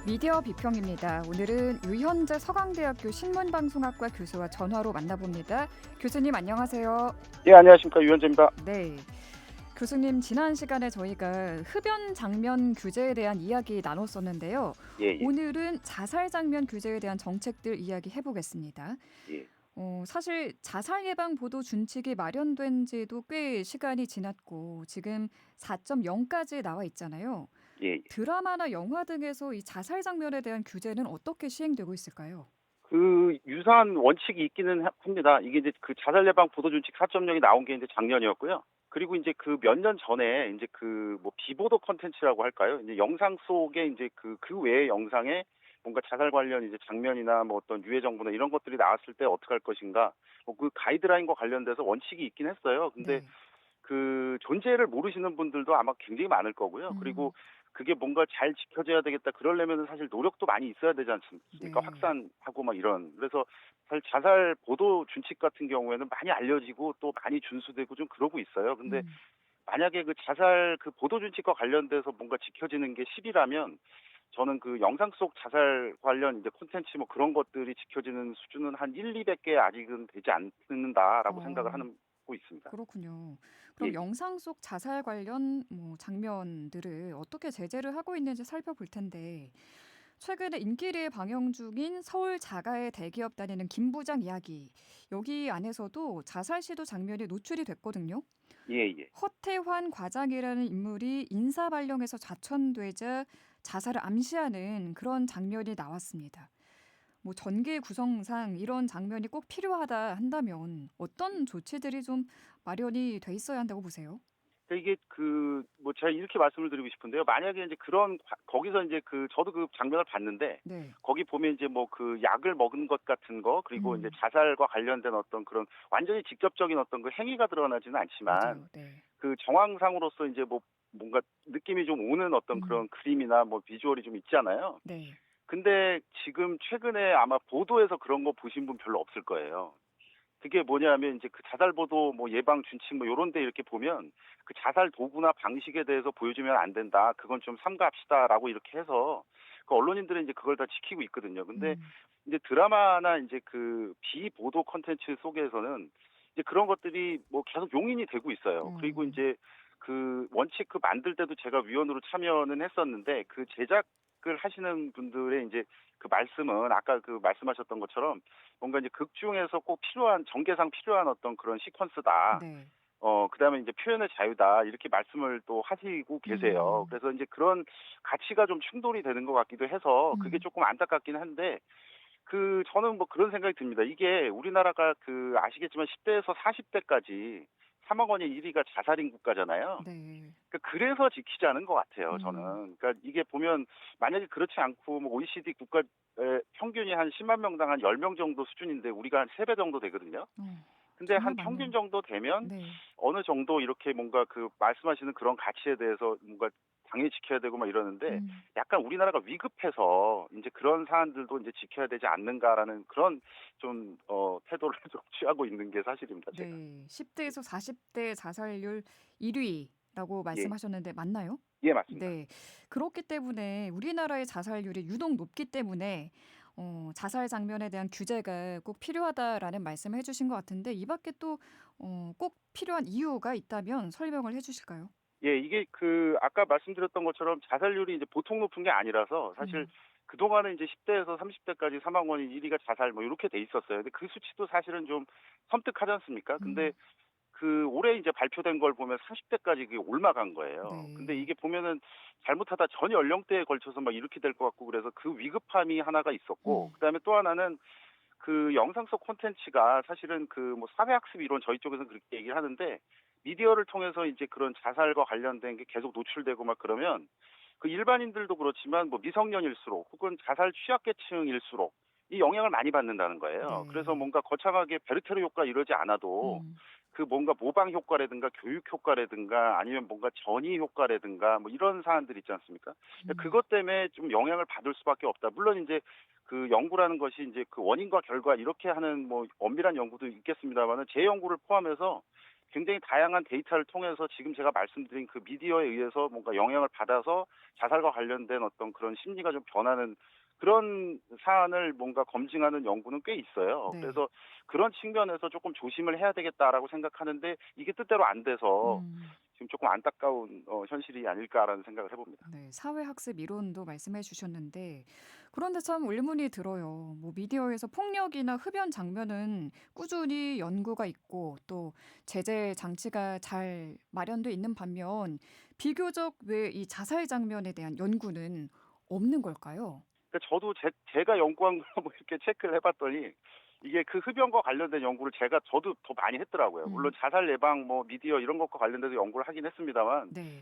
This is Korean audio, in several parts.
미디어 비평입니다. 오늘은 유현재 서강대학교 신문방송학과 교수와 전화로 만나봅니다. 교수님 안녕하세요. 예, 안녕하십니까. 유현재입니다. 네. 교수님 지난 시간에 저희가 흡연 장면 규제에 대한 이야기 나눴었는데요. 예, 예, 오늘은 자살 장면 규제에 대한 정책들 이야기 해보겠습니다. 예, 사실 자살 예방 보도 준칙이 마련된 지도 꽤 시간이 지났고 지금 4.0까지 나와 있잖아요. 예. 예. 드라마나 영화 등에서 이 자살 장면에 대한 규제는 어떻게 시행되고 있을까요? 그 유사한 원칙이 있기는 합니다. 이게 이제 그 자살 예방 보도 준칙 4.0이 나온 게 이제 작년이었고요. 그리고 이제 그 몇 년 전에 이제 그 뭐 비보도 컨텐츠라고 할까요? 이제 영상 속에 이제 그 외의 영상에 뭔가 자살 관련 이제 장면이나 뭐 어떤 유해 정보나 이런 것들이 나왔을 때 어떻게 할 것인가, 뭐 그 가이드라인과 관련돼서 원칙이 있긴 했어요. 근데 네. 그 존재를 모르시는 분들도 아마 굉장히 많을 거고요. 그리고 음, 그게 뭔가 잘 지켜져야 되겠다. 그러려면 사실 노력도 많이 있어야 되지 않습니까? 네. 확산하고 막 이런. 그래서 사실 자살 보도 준칙 같은 경우에는 많이 알려지고 또 많이 준수되고 좀 그러고 있어요. 근데 음, 만약에 그 자살 그 보도 준칙과 관련돼서 뭔가 지켜지는 게 10이라면 저는 그 영상 속 자살 관련 이제 콘텐츠 뭐 그런 것들이 지켜지는 수준은 한 1, 200개 아직은 되지 않는다라고 생각을 어, 하고 있습니다. 그렇군요. 예, 그럼 예. 영상 속 자살 관련 뭐 장면들을 어떻게 제재를 하고 있는지 살펴볼 텐데 최근에 인기리에 방영 중인 서울 자가의 대기업 다니는 김 부장 이야기 여기 안에서도 자살 시도 장면이 노출이 됐거든요. 예, 예. 허태환 과장이라는 인물이 인사 발령에서 좌천되자 자살을 암시하는 그런 장면이 나왔습니다. 뭐 전개 구성상 이런 장면이 꼭 필요하다 한다면 어떤 조치들이 좀 마련이 돼 있어야 한다고 보세요? 이게 그 뭐 제가 이렇게 말씀을 드리고 싶은데요. 만약에 이제 그런 거기서 이제 그 저도 그 장면을 봤는데 네. 거기 보면 이제 뭐 그 약을 먹은 것 같은 거 그리고 이제 음, 자살과 관련된 어떤 그런 완전히 직접적인 어떤 그 행위가 드러나지는 않지만 맞아요. 네. 그 정황상으로서 이제 뭐 뭔가 느낌이 좀 오는 어떤 음, 그런 그림이나 뭐 비주얼이 좀 있잖아요. 네. 근데 지금 최근에 아마 보도에서 그런 거 보신 분 별로 없을 거예요. 그게 뭐냐면 이제 그 자살 보도 뭐 예방 준칙 뭐 요런 데 이렇게 보면 그 자살 도구나 방식에 대해서 보여주면 안 된다. 그건 좀 삼가합시다라고 이렇게 해서 그 언론인들은 이제 그걸 다 지키고 있거든요. 근데 음, 이제 드라마나 이제 그 비보도 콘텐츠 속에서는 이제 그런 것들이 뭐 계속 용인이 되고 있어요. 그리고 어, 이제 그 원칙 그 만들 때도 제가 위원으로 참여는 했었는데 그 제작을 하시는 분들의 이제 그 말씀은 아까 그 말씀하셨던 것처럼 뭔가 이제 극 중에서 꼭 필요한 전개상 필요한 어떤 그런 시퀀스다. 네. 그다음에 이제 표현의 자유다. 이렇게 말씀을 또 하시고 계세요. 음, 그래서 이제 그런 가치가 좀 충돌이 되는 것 같기도 해서 그게 음, 조금 안타깝긴 한데 그 저는 뭐 그런 생각이 듭니다. 이게 우리나라가 그 아시겠지만 10대에서 40대까지 사망원의 1위가 자살인 국가잖아요. 네. 그래서 지키자는 것 같아요, 음, 저는. 그러니까 이게 보면 만약에 그렇지 않고 뭐 OECD 국가 평균이 한 10만 명당 한 10명 정도 수준인데 우리가 한 3배 정도 되거든요. 근데 정말 한 평균 많네요. 정도 되면 네. 어느 정도 이렇게 뭔가 그 말씀하시는 그런 가치에 대해서 뭔가 당연히 지켜야 되고 막 이러는데 음, 약간 우리나라가 위급해서 이제 그런 사안들도 이제 지켜야 되지 않는가라는 그런 좀 태도를 좀 취하고 있는 게 사실입니다, 제가. 네. 10대에서 40대 자살률 1위라고 예. 말씀하셨는데 맞나요? 예, 맞습니다. 네. 그렇기 때문에 우리나라의 자살률이 유독 높기 때문에 자살 장면에 대한 규제가 꼭 필요하다라는 말씀을 해주신 것 같은데 이 밖에 또 꼭 필요한 이유가 있다면 설명을 해주실까요? 예, 이게 그 아까 말씀드렸던 것처럼 자살률이 이제 보통 높은 게 아니라서 사실 음, 그동안은 이제 10대에서 30대까지 사망 원인 1위가 자살 뭐 이렇게 돼 있었어요. 근데 그 수치도 사실은 좀 섬뜩하지 않습니까? 근데 음, 그 올해 이제 발표된 걸 보면 30대까지 그게 올라간 거예요. 근데 네. 이게 보면은 잘못하다 전 연령대에 걸쳐서 막 이렇게 될 것 같고 그래서 그 위급함이 하나가 있었고 음, 그다음에 또 하나는 그 영상 속 콘텐츠가 사실은 그 뭐 사회학습 이론 저희 쪽에서는 그렇게 얘기를 하는데 미디어를 통해서 이제 그런 자살과 관련된 게 계속 노출되고 막 그러면 그 일반인들도 그렇지만 뭐 미성년일수록 혹은 자살 취약계층일수록 이 영향을 많이 받는다는 거예요. 그래서 네. 뭔가 거창하게 베르테르 효과 이러지 않아도 음, 그 뭔가 모방 효과라든가 교육 효과라든가 아니면 뭔가 전이 효과라든가 뭐 이런 사안들 있지 않습니까? 음, 그것 때문에 좀 영향을 받을 수밖에 없다. 물론 이제 그 연구라는 것이 이제 그 원인과 결과 이렇게 하는 뭐 엄밀한 연구도 있겠습니다만은 제 연구를 포함해서 굉장히 다양한 데이터를 통해서 지금 제가 말씀드린 그 미디어에 의해서 뭔가 영향을 받아서 자살과 관련된 어떤 그런 심리가 좀 변하는 그런 사안을 뭔가 검증하는 연구는 꽤 있어요. 네. 그래서 그런 측면에서 조금 조심을 해야 되겠다라고 생각하는데 이게 뜻대로 안 돼서 음. 지금 조금 안타까운 현실이 아닐까라는 생각을 해봅니다. 네. 사회학습 이론도 말씀해 주셨는데 그런데 참 의문이 들어요. 뭐 미디어에서 폭력이나 흡연 장면은 꾸준히 연구가 있고 또 제재 장치가 잘 마련돼 있는 반면 비교적 왜 이 자살 장면에 대한 연구는 없는 걸까요? 그러니까 저도 제가 연구한 걸 뭐 이렇게 체크를 해봤더니 이게 그 흡연과 관련된 연구를 저도 더 많이 했더라고요. 물론 음. 자살 예방 뭐 미디어 이런 것과 관련돼서 연구를 하긴 했습니다만 네.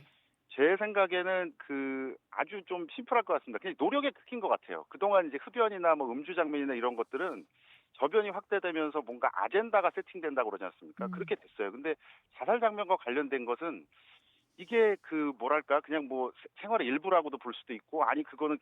제 생각에는 그 아주 좀 심플할 것 같습니다. 그냥 노력의 끝인 것 같아요. 그동안 이제 흡연이나 뭐 음주 장면이나 이런 것들은 저변이 확대되면서 뭔가 아젠다가 세팅된다고 그러지 않습니까? 음. 그렇게 됐어요. 근데 자살 장면과 관련된 것은 이게 그 뭐랄까 그냥 뭐 생활의 일부라고도 볼 수도 있고 아니 그거는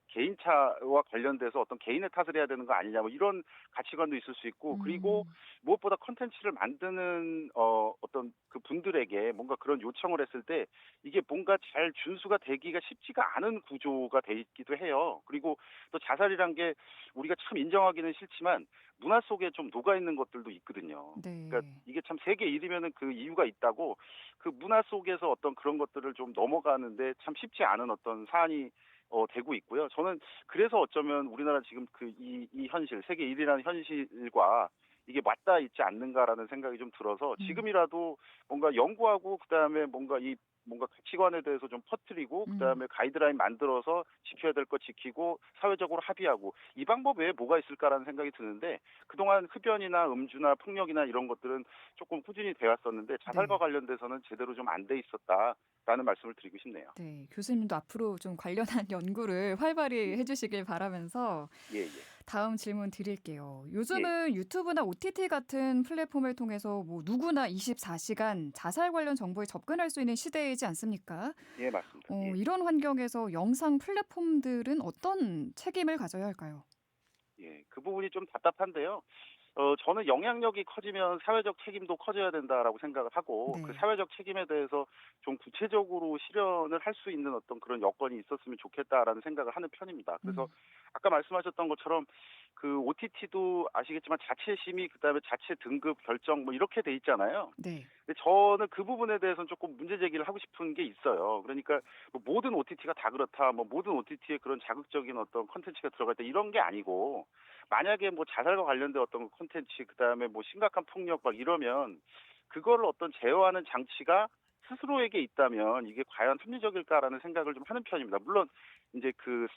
개인차와 관련돼서 어떤 개인의 탓을 해야 되는 거 아니냐 뭐 이런 가치관도 있을 수 있고 그리고 음. 무엇보다 콘텐츠를 만드는 어떤 그 분들에게 뭔가 그런 요청을 했을 때 이게 뭔가 잘 준수가 되기가 쉽지가 않은 구조가 돼 있기도 해요. 그리고 또 자살이란 게 우리가 참 인정하기는 싫지만 문화 속에 좀 녹아 있는 것들도 있거든요. 그러니까 네. 이게 참 세계 일이면은 그 이유가 있다고 그 문화 속에서 어떤 그런 것들을 좀 넘어가는데 참 쉽지 않은 어떤 사안이 되고 있고요. 저는 그래서 어쩌면 우리나라 지금 이 현실, 세계 1위라는 현실과 이게 맞닿아 있지 않는가라는 생각이 좀 들어서 음. 지금이라도 뭔가 연구하고 그다음에 뭔가 가치관에 대해서 좀 퍼뜨리고 음. 그다음에 가이드라인 만들어서 지켜야 될 거 지키고 사회적으로 합의하고 이 방법 외에 뭐가 있을까라는 생각이 드는데 그동안 흡연이나 음주나 폭력이나 이런 것들은 조금 꾸준히 돼 왔었는데 자살과 네. 관련돼서는 제대로 좀 안 돼 있었다라는 말씀을 드리고 싶네요. 네. 교수님도 앞으로 좀 관련한 연구를 활발히 예. 해 주시길 바라면서 예예. 다음 질문 드릴게요. 예. 요즘은 유튜브나 OTT 같은 플랫폼을 통해서 뭐 누구나 24시간 자살 관련 정보에 접근할 수 있는 시대이지 않습니까? 예 맞습니다. 예. 이런 환경에서 영상 플랫폼들은 어떤 책임을 가져야 할까요? 예. 그 부분이 좀 답답한데요. 저는 영향력이 커지면 사회적 책임도 커져야 된다라고 생각을 하고 그 네. 사회적 책임에 대해서 좀 구체적으로 실현을 할 수 있는 어떤 그런 여건이 있었으면 좋겠다라는 생각을 하는 편입니다. 그래서 음. 아까 말씀하셨던 것처럼 그 OTT도 아시겠지만 자체 심의 그다음에 자체 등급 결정 뭐 이렇게 돼 있잖아요. 네. 근데 저는 그 부분에 대해서는 조금 문제 제기를 하고 싶은 게 있어요. 그러니까 뭐 모든 OTT가 다 그렇다, 뭐 모든 OTT에 그런 자극적인 어떤 콘텐츠가 들어갈 때 이런 게 아니고 만약에 뭐 자살과 관련된 어떤 콘텐츠 그다음에 뭐 심각한 폭력 막 이러면 그거를 어떤 제어하는 장치가 스스로에게 있다면 이게 과연 합리적일까라는 생각을 좀 하는 편입니다. 물론 이제 그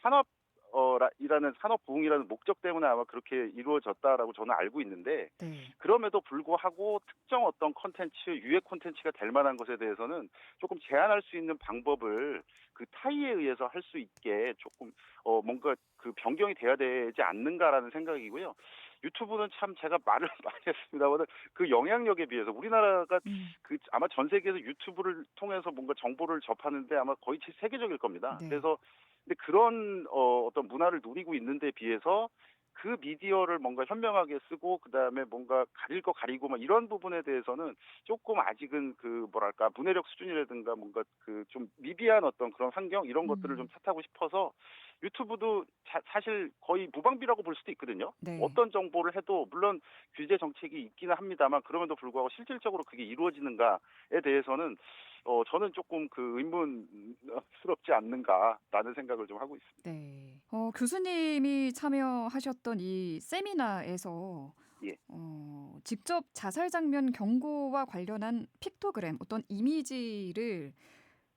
이라는 산업 부흥이라는 목적 때문에 아마 그렇게 이루어졌다라고 저는 알고 있는데 네. 그럼에도 불구하고 특정 어떤 콘텐츠, 유해 콘텐츠가 될 만한 것에 대해서는 조금 제한할 수 있는 방법을 그 타의에 의해서 할 수 있게 조금 뭔가 그 변경이 돼야 되지 않는가라는 생각이고요. 유튜브는 참 제가 말을 많이 했습니다마는 그 영향력에 비해서 우리나라가 음. 그 아마 전 세계에서 유튜브를 통해서 뭔가 정보를 접하는데 아마 거의 세계적일 겁니다. 네. 그래서 근데 그런 어떤 문화를 누리고 있는 데 비해서 그 미디어를 뭔가 현명하게 쓰고 그다음에 뭔가 가릴 거 가리고 막 이런 부분에 대해서는 조금 아직은 그 뭐랄까 문해력 수준이라든가 뭔가 그 좀 미비한 어떤 그런 환경 이런 것들을 좀 음. 탓하고 싶어서 유튜브도 사실 거의 무방비라고 볼 수도 있거든요. 네. 어떤 정보를 해도 물론 규제 정책이 있기는 합니다만 그럼에도 불구하고 실질적으로 그게 이루어지는가에 대해서는 저는 조금 그 의문스럽지 않는가라는 생각을 좀 하고 있습니다. 네. 교수님이 참여하셨던 이 세미나에서 예. 직접 자살 장면 경고와 관련한 픽토그램 어떤 이미지를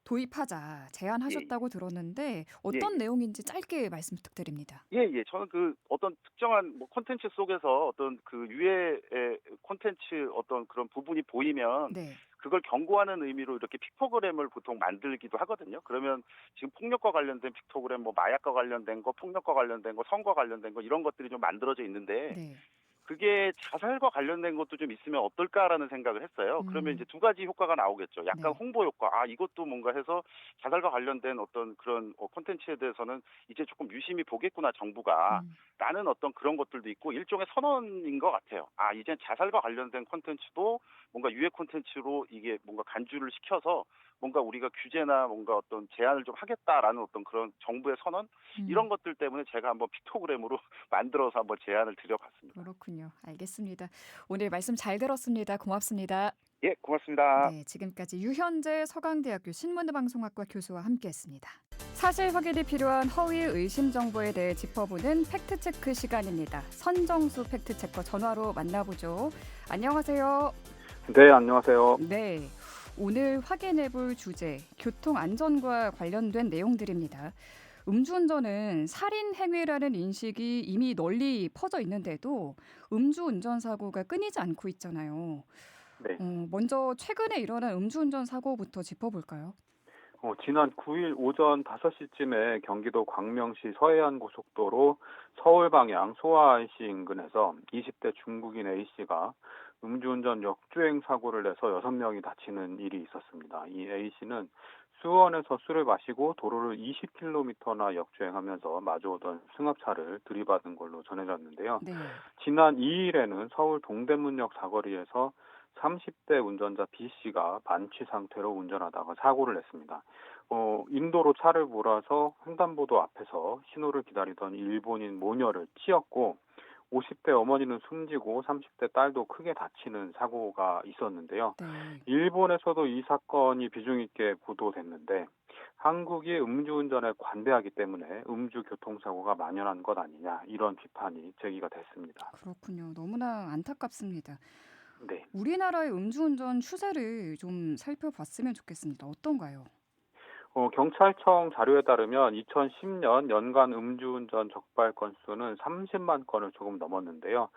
도입하자 예예. 제안하셨다고 들었는데 어떤 예예. 내용인지 짧게 말씀 부탁드립니다. 예예. 저는 그 어떤 특정한 뭐 콘텐츠 속에서 어떤 그 유해의 콘텐츠 어떤 그런 부분이 보이면 네. 그걸 경고하는 의미로 이렇게 픽토그램을 보통 만들기도 하거든요. 그러면 지금 폭력과 관련된 픽토그램, 뭐 마약과 관련된 거, 폭력과 관련된 거, 성과 관련된 거 이런 것들이 좀 만들어져 있는데 네. 그게 자살과 관련된 것도 좀 있으면 어떨까라는 생각을 했어요. 그러면 이제 음. 두 가지 효과가 나오겠죠. 약간 네. 홍보 효과. 아, 이것도 뭔가 해서 자살과 관련된 어떤 그런 콘텐츠에 대해서는 이제 조금 유심히 보겠구나, 정부가. 음. 라는 어떤 그런 것들도 있고 일종의 선언인 것 같아요. 아, 이젠 자살과 관련된 콘텐츠도 뭔가 유해 콘텐츠로 이게 뭔가 간주를 시켜서 뭔가 우리가 규제나 뭔가 어떤 제한을 좀 하겠다라는 어떤 그런 정부의 선언? 이런 음. 것들 때문에 제가 한번 픽토그램으로 만들어서 한번 제안을 드려봤습니다. 그렇군요. 알겠습니다. 오늘 말씀 잘 들었습니다. 고맙습니다. 예, 고맙습니다. 네, 지금까지 유현재 서강대학교 신문방송학과 교수와 함께했습니다. 사실 확인이 필요한 허위 의심 정보에 대해 짚어보는 팩트체크 시간입니다. 선정수 팩트체커 전화로 만나보죠. 안녕하세요. 네, 안녕하세요. 네, 오늘 확인해볼 주제 교통 안전과 관련된 내용들입니다. 음주운전은 살인 행위라는 인식이 이미 널리 퍼져 있는데도 음주운전 사고가 끊이지 않고 있잖아요. 네. 먼저 최근에 일어난 음주운전 사고부터 짚어볼까요? 지난 9일 오전 5시쯤에 경기도 광명시 서해안 고속도로 서울 방향 소아IC 인근에서 20대 중국인 A씨가 음주운전 역주행 사고를 내서 6명이 다치는 일이 있었습니다. 이 A씨는 수원에서 술을 마시고 도로를 20km나 역주행하면서 마주오던 승합차를 들이받은 걸로 전해졌는데요. 네. 지난 2일에는 서울 동대문역 사거리에서 30대 운전자 B씨가 만취 상태로 운전하다가 사고를 냈습니다. 인도로 차를 몰아서 횡단보도 앞에서 신호를 기다리던 일본인 모녀를 치였고 50대 어머니는 숨지고 30대 딸도 크게 다치는 사고가 있었는데요. 네. 일본에서도 이 사건이 비중 있게 보도됐는데 한국이 음주운전에 관대하기 때문에 음주 교통사고가 만연한 것 아니냐 이런 비판이 제기가 됐습니다. 그렇군요. 너무나 안타깝습니다. 네. 우리나라의 음주운전 추세를 좀 살펴봤으면 좋겠습니다. 어떤가요? 경찰청 자료에 따르면 2010년 연간 음주운전 적발 건수는 30만 건을 조금 넘었는데요.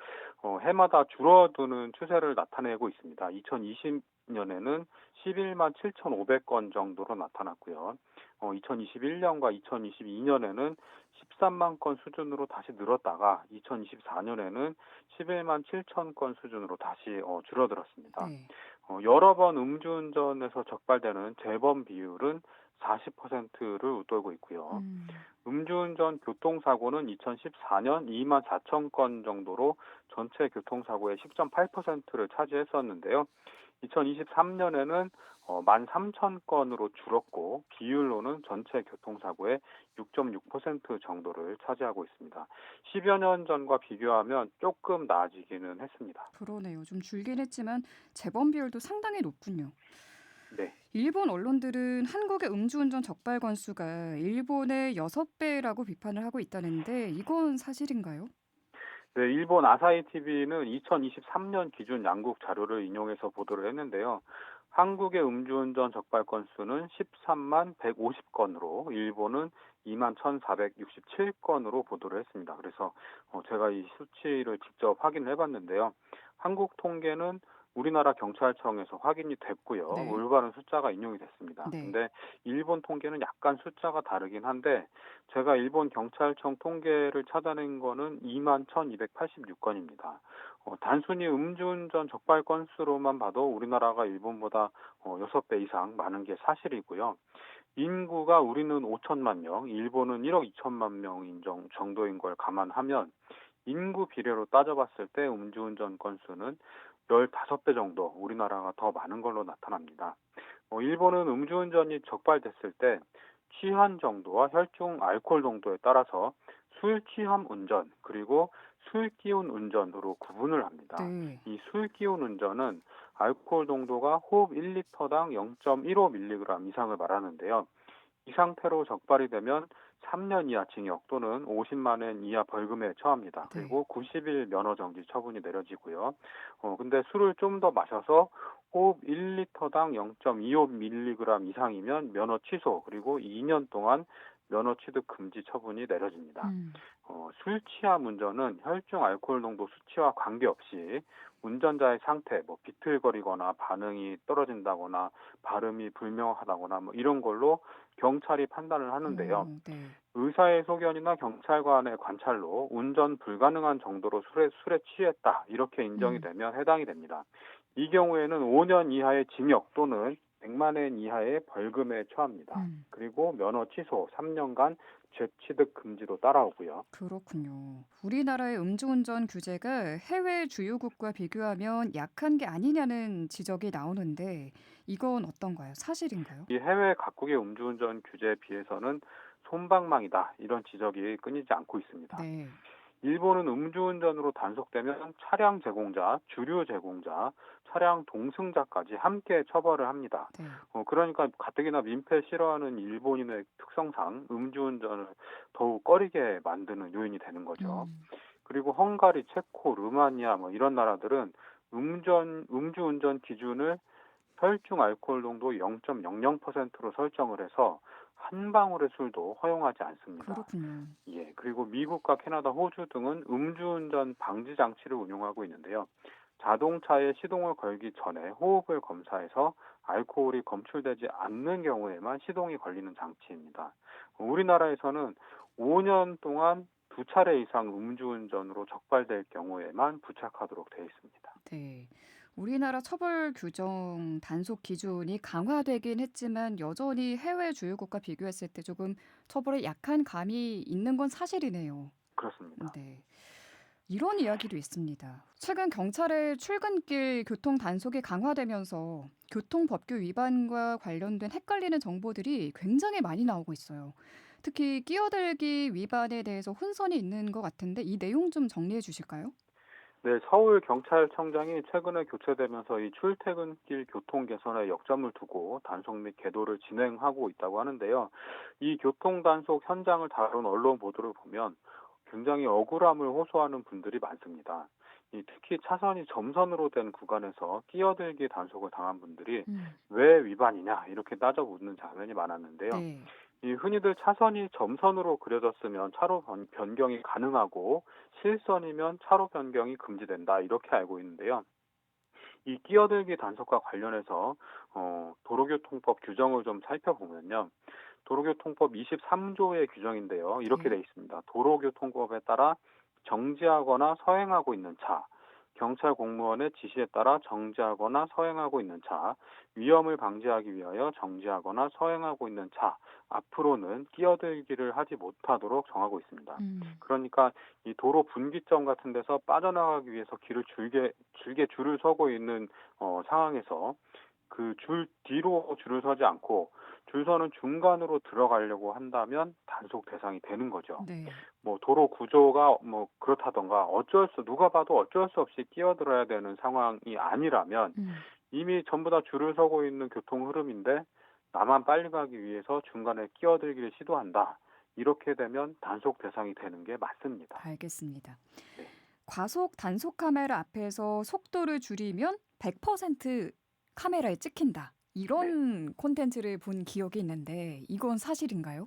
해마다 줄어드는 추세를 나타내고 있습니다. 2020년에는 11만 7,500건 정도로 나타났고요. 2021년과 2022년에는 13만 건 수준으로 다시 늘었다가 2024년에는 11만 7천 건 수준으로 다시 줄어들었습니다. 네. 여러 번 음주운전에서 적발되는 재범 비율은 40%를 웃돌고 있고요. 음. 음주운전 교통사고는 2014년 2만 4천 건 정도로 전체 교통사고의 10.8%를 차지했었는데요. 2023년에는 1만 3천 건으로 줄었고 비율로는 전체 교통사고의 6.6% 정도를 차지하고 있습니다. 10여 년 전과 비교하면 조금 나아지기는 했습니다. 그러네요. 좀 줄긴 했지만 재범 비율도 상당히 높군요. 네. 일본 언론들은 한국의 음주운전 적발 건수가 일본의 6배라고 비판을 하고 있다는데 이건 사실인가요? 네, 일본 아사히 TV는 2023년 기준 양국 자료를 인용해서 보도를 했는데요. 한국의 음주운전 적발 건수는 13만 150건으로 일본은 2만 1,467건으로 보도를 했습니다. 그래서 제가 이 수치를 직접 확인을 해봤는데요. 한국 통계는 우리나라 경찰청에서 확인이 됐고요. 네. 올바른 숫자가 인용이 됐습니다. 네. 근데 일본 통계는 약간 숫자가 다르긴 한데 제가 일본 경찰청 통계를 찾아낸 거는 2만 1,286건입니다. 단순히 음주운전 적발 건수로만 봐도 우리나라가 일본보다 6배 이상 많은 게 사실이고요. 인구가 우리는 5천만 명, 일본은 1억 2천만 명인 정도인 걸 감안하면 인구 비례로 따져봤을 때 음주운전 건수는 15배 정도 우리나라가 더 많은 걸로 나타납니다. 일본은 음주운전이 적발됐을 때 취한 정도와 혈중 알코올 농도에 따라서 술 취함 운전 그리고 술 기운 운전으로 구분을 합니다. 네. 이 술 기운 운전은 알코올 농도가 호흡 1리터당 0.15mg 이상을 말하는데요. 이 상태로 적발이 되면 3년 이하 징역 또는 50만 원 이하 벌금에 처합니다. 네. 그리고 90일 면허 정지 처분이 내려지고요. 근데 술을 좀 더 마셔서 호흡 1리터당 0.25mg 이상이면 면허 취소 그리고 2년 동안 면허 취득 금지 처분이 내려집니다. 음. 술 취함 운전은 혈중 알코올 농도 수치와 관계없이 운전자의 상태, 비틀거리거나 반응이 떨어진다거나 발음이 불명하다거나 이런 걸로 경찰이 판단을 하는데요. 네. 의사의 소견이나 경찰관의 관찰로 운전 불가능한 정도로 술에 취했다 이렇게 인정이 음. 되면 해당이 됩니다. 이 경우에는 5년 이하의 징역 또는 100만 원 이하의 벌금에 처합니다. 음. 그리고 면허 취소 3년간 죄취득 금지도 따라오고요. 그렇군요. 우리나라의 음주운전 규제가 해외 주요국과 비교하면 약한 게 아니냐는 지적이 나오는데 이건 어떤가요? 사실인가요? 이 해외 각국의 음주운전 규제에 비해서는 솜방망이다 이런 지적이 끊이지 않고 있습니다. 네. 일본은 음주운전으로 단속되면 차량 제공자, 주류 제공자, 차량 동승자까지 함께 처벌을 합니다. 네. 그러니까 가뜩이나 민폐 싫어하는 일본인의 특성상 음주운전을 더욱 꺼리게 만드는 요인이 되는 거죠. 음. 그리고 헝가리, 체코, 루마니아 뭐 이런 나라들은 음주운전 기준을 혈중 알코올 농도 0.00%로 설정을 해서 한 방울의 술도 허용하지 않습니다. 그렇군요. 예, 그리고 미국과 캐나다, 호주 등은 음주운전 방지 장치를 운용하고 있는데요. 자동차에 시동을 걸기 전에 호흡을 검사해서 알코올이 검출되지 않는 경우에만 시동이 걸리는 장치입니다. 우리나라에서는 5년 동안 2차례 이상 음주운전으로 적발될 경우에만 부착하도록 되어 있습니다. 네. 우리나라 처벌 규정 단속 기준이 강화되긴 했지만 여전히 해외 주요국과 비교했을 때 조금 처벌에 약한 감이 있는 건 사실이네요. 그렇습니다. 네. 이런 이야기도 있습니다. 최근 경찰의 출근길 교통 단속이 강화되면서 교통법규 위반과 관련된 헷갈리는 정보들이 굉장히 많이 나오고 있어요. 특히 끼어들기 위반에 대해서 혼선이 있는 것 같은데 이 내용 좀 정리해 주실까요? 네, 서울경찰청장이 최근에 교체되면서 이 출퇴근길 교통 개선에 역점을 두고 단속 및 계도를 진행하고 있다고 하는데요. 이 교통 단속 현장을 다룬 언론 보도를 보면 굉장히 억울함을 호소하는 분들이 많습니다. 특히 차선이 점선으로 된 구간에서 끼어들기 단속을 당한 분들이 음. 왜 위반이냐 이렇게 따져 묻는 장면이 많았는데요. 네. 흔히들 차선이 점선으로 그려졌으면 차로 변경이 가능하고 실선이면 차로 변경이 금지된다 이렇게 알고 있는데요. 이 끼어들기 단속과 관련해서 도로교통법 규정을 좀 살펴보면요. 도로교통법 23조의 규정인데요. 이렇게 돼 네. 있습니다. 도로교통법에 따라 정지하거나 서행하고 있는 차, 경찰 공무원의 지시에 따라 정지하거나 서행하고 있는 차, 위험을 방지하기 위하여 정지하거나 서행하고 있는 차, 앞으로는 끼어들기를 하지 못하도록 정하고 있습니다. 음. 그러니까 이 도로 분기점 같은 데서 빠져나가기 위해서 길을 줄게 줄을 서고 있는 상황에서 그 줄 뒤로 줄을 서지 않고 줄 서는 중간으로 들어가려고 한다면 단속 대상이 되는 거죠. 네. 뭐 도로 구조가 뭐 그렇다던가 누가 봐도 어쩔 수 없이 끼어들어야 되는 상황이 아니라면 음. 이미 전부 다 줄을 서고 있는 교통 흐름인데 나만 빨리 가기 위해서 중간에 끼어들기를 시도한다. 이렇게 되면 단속 대상이 되는 게 맞습니다. 알겠습니다. 네. 과속 단속 카메라 앞에서 속도를 줄이면 100% 카메라에 찍힌다. 네. 이런 콘텐츠를 본 기억이 있는데 이건 사실인가요?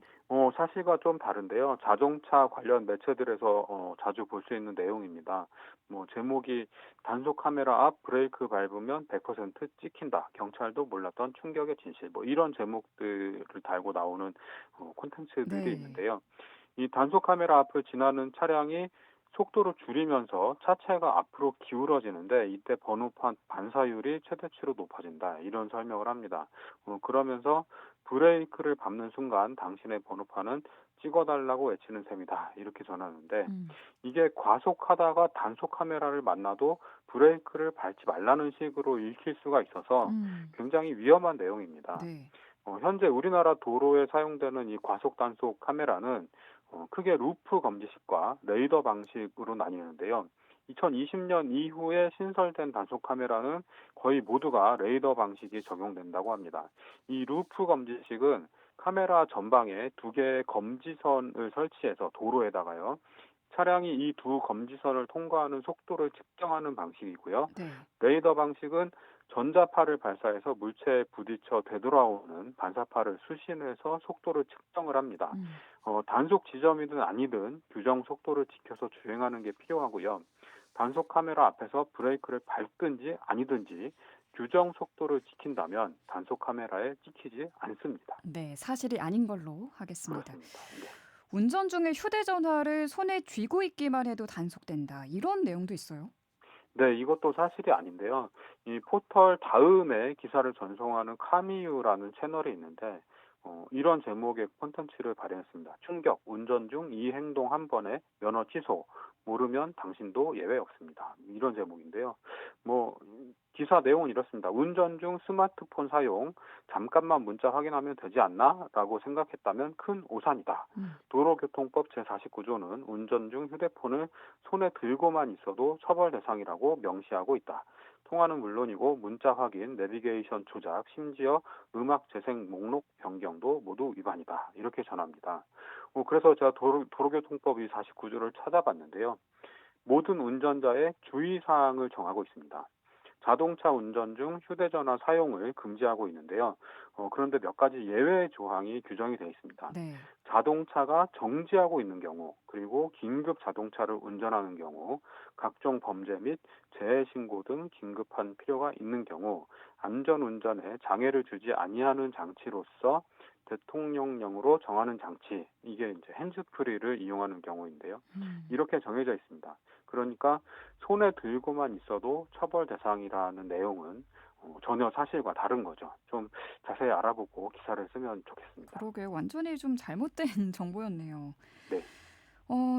사실과 좀 다른데요. 자동차 관련 매체들에서 자주 볼 수 있는 내용입니다. 뭐 제목이 단속 카메라 앞 브레이크 밟으면 100% 찍힌다. 경찰도 몰랐던 충격의 진실. 뭐 이런 제목들을 달고 나오는 콘텐츠들이 네. 있는데요. 이 단속 카메라 앞을 지나는 차량이 속도를 줄이면서 차체가 앞으로 기울어지는데 이때 번호판 반사율이 최대치로 높아진다. 이런 설명을 합니다. 그러면서 브레이크를 밟는 순간 당신의 번호판은 찍어달라고 외치는 셈이다. 이렇게 전하는데 음. 이게 과속하다가 단속 카메라를 만나도 브레이크를 밟지 말라는 식으로 읽힐 수가 있어서 음. 굉장히 위험한 내용입니다. 네. 현재 우리나라 도로에 사용되는 이 과속 단속 카메라는 크게 루프 검지식과 레이더 방식으로 나뉘는데요. 2020년 이후에 신설된 단속 카메라는 거의 모두가 레이더 방식이 적용된다고 합니다. 이 루프 검지식은 카메라 전방에 두 개의 검지선을 설치해서 도로에다가요. 차량이 이 두 검지선을 통과하는 속도를 측정하는 방식이고요. 네. 레이더 방식은 전자파를 발사해서 물체에 부딪혀 되돌아오는 반사파를 수신해서 속도를 측정을 합니다. 음. 단속 지점이든 아니든 규정 속도를 지켜서 주행하는 게 필요하고요. 단속 카메라 앞에서 브레이크를 밟든지 아니든지 규정 속도를 지킨다면 단속 카메라에 찍히지 않습니다. 네, 사실이 아닌 걸로 하겠습니다. 그렇습니다. 네. 운전 중에 휴대전화를 손에 쥐고 있기만 해도 단속된다. 이런 내용도 있어요. 네, 이것도 사실이 아닌데요. 이 포털 다음에 기사를 전송하는 카미유라는 채널이 있는데 이런 제목의 콘텐츠를 발행했습니다. 충격, 운전 중 이 행동 한 번에 면허 취소, 모르면 당신도 예외 없습니다. 이런 제목인데요. 뭐 기사 내용은 이렇습니다. 운전 중 스마트폰 사용, 잠깐만 문자 확인하면 되지 않나? 라고 생각했다면 큰 오산이다. 도로교통법 제49조는 운전 중 휴대폰을 손에 들고만 있어도 처벌 대상이라고 명시하고 있다. 통화는 물론이고 문자 확인, 내비게이션 조작, 심지어 음악 재생 목록 변경도 모두 위반이다. 이렇게 전합니다. 그래서 제가 도로교통법 이 49조를 찾아봤는데요. 모든 운전자의 주의사항을 정하고 있습니다. 자동차 운전 중 휴대전화 사용을 금지하고 있는데요. 그런데 몇 가지 예외 조항이 규정이 되어 있습니다. 네. 자동차가 정지하고 있는 경우, 그리고 긴급 자동차를 운전하는 경우, 각종 범죄 및 재해 신고 등 긴급한 필요가 있는 경우, 안전운전에 장애를 주지 아니하는 장치로서 대통령령으로 정하는 장치, 이게 이제 핸즈프리를 이용하는 경우인데요. 이렇게 정해져 있습니다. 그러니까 손에 들고만 있어도 처벌 대상이라는 내용은 전혀 사실과 다른 거죠. 좀 자세히 알아보고 기사를 쓰면 좋겠습니다. 그러게 완전히 좀 잘못된 정보였네요. 네.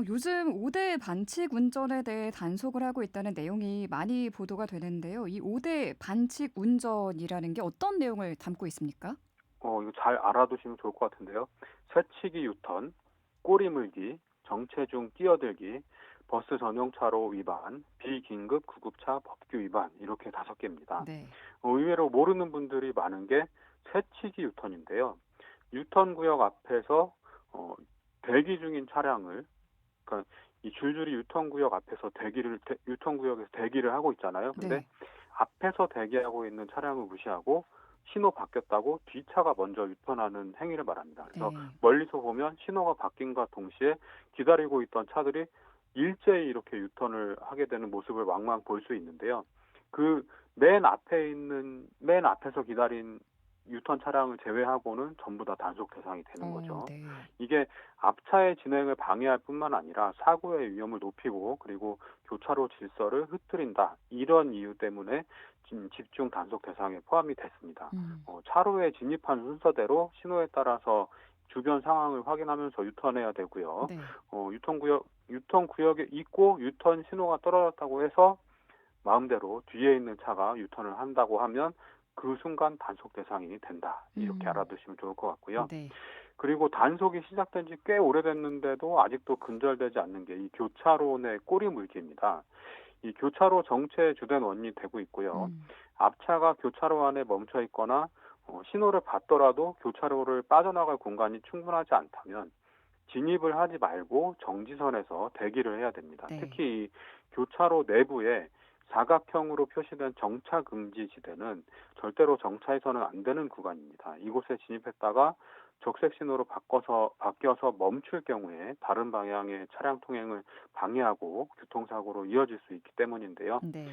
요즘 5대 반칙 운전에 대해 단속을 하고 있다는 내용이 많이 보도가 되는데요. 이 5대 반칙 운전이라는 게 어떤 내용을 담고 있습니까? 이거 잘 알아두시면 좋을 것 같은데요. 새치기 유턴, 꼬리 물기, 정체 중 뛰어들기, 버스 전용차로 위반, 비긴급 구급차 법규 위반 이렇게 5개입니다. 네. 의외로 모르는 분들이 많은 게 새치기 유턴인데요. 유턴 구역 앞에서 대기 중인 차량을, 그러니까 이 줄줄이 유턴 구역 앞에서 유턴 구역에서 대기를 하고 있잖아요. 근데 네. 앞에서 대기하고 있는 차량을 무시하고 신호 바뀌었다고 뒤차가 먼저 유턴하는 행위를 말합니다. 그래서 네. 멀리서 보면 신호가 바뀐과 동시에 기다리고 있던 차들이 일제히 이렇게 유턴을 하게 되는 모습을 왕왕 볼 수 있는데요. 그 맨 앞에서 기다린 유턴 차량을 제외하고는 전부 다 단속 대상이 되는 거죠. 네. 이게 앞차의 진행을 방해할 뿐만 아니라 사고의 위험을 높이고 그리고 교차로 질서를 흐트린다. 이런 이유 때문에 집중 단속 대상에 포함이 됐습니다. 차로에 진입한 순서대로 신호에 따라서 주변 상황을 확인하면서 유턴해야 되고요. 네. 유턴 구역에 있고 유턴 신호가 떨어졌다고 해서 마음대로 뒤에 있는 차가 유턴을 한다고 하면 그 순간 단속 대상이 된다. 이렇게 알아두시면 좋을 것 같고요. 네. 그리고 단속이 시작된 지 꽤 오래됐는데도 아직도 근절되지 않는 게 이 교차로 내 꼬리 물기입니다. 이 교차로 정체의 주된 원인이 되고 있고요. 앞차가 교차로 안에 멈춰 있거나 신호를 받더라도 교차로를 빠져나갈 공간이 충분하지 않다면 진입을 하지 말고 정지선에서 대기를 해야 됩니다. 네. 특히 이 교차로 내부에 사각형으로 표시된 정차 금지 지대는 절대로 정차해서는 안 되는 구간입니다. 이곳에 진입했다가 적색 신호로 바뀌어서 멈출 경우에 다른 방향의 차량 통행을 방해하고 교통사고로 이어질 수 있기 때문인데요. 네.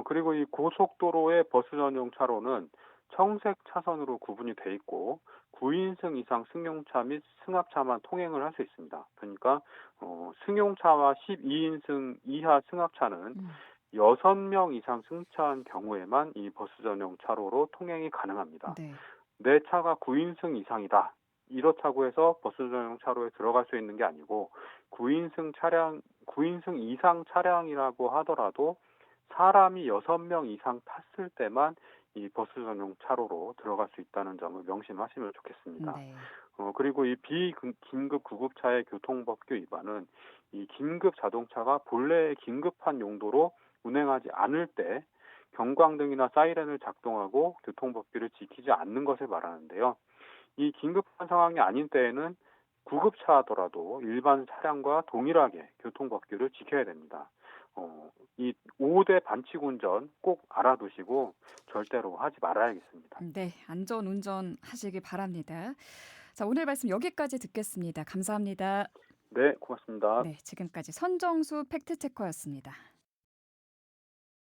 그리고 이 고속도로의 버스 전용 차로는 청색 차선으로 구분이 돼 있고 9인승 이상 승용차 및 승합차만 통행을 할 수 있습니다. 그러니까 승용차와 12인승 이하 승합차는 6명 이상 승차한 경우에만 이 버스 전용 차로로 통행이 가능합니다. 네. 내 차가 9인승 이상이다. 이렇다고 해서 버스 전용 차로에 들어갈 수 있는 게 아니고 9인승 이상 차량이라고 하더라도 사람이 6명 이상 탔을 때만 이 버스 전용 차로로 들어갈 수 있다는 점을 명심하시면 좋겠습니다. 네. 그리고 이 비긴급 구급차의 교통법규 위반은 이 긴급 자동차가 본래의 긴급한 용도로 운행하지 않을 때 경광등이나 사이렌을 작동하고 교통법규를 지키지 않는 것을 말하는데요. 이 긴급한 상황이 아닌 때에는 구급차더라도 일반 차량과 동일하게 교통법규를 지켜야 됩니다. 이 5대 반칙 운전 꼭 알아두시고 절대로 하지 말아야겠습니다. 네. 안전 운전 하시기 바랍니다. 자, 오늘 말씀 여기까지 듣겠습니다. 감사합니다. 네, 고맙습니다. 네, 지금까지 선정수 팩트체커였습니다.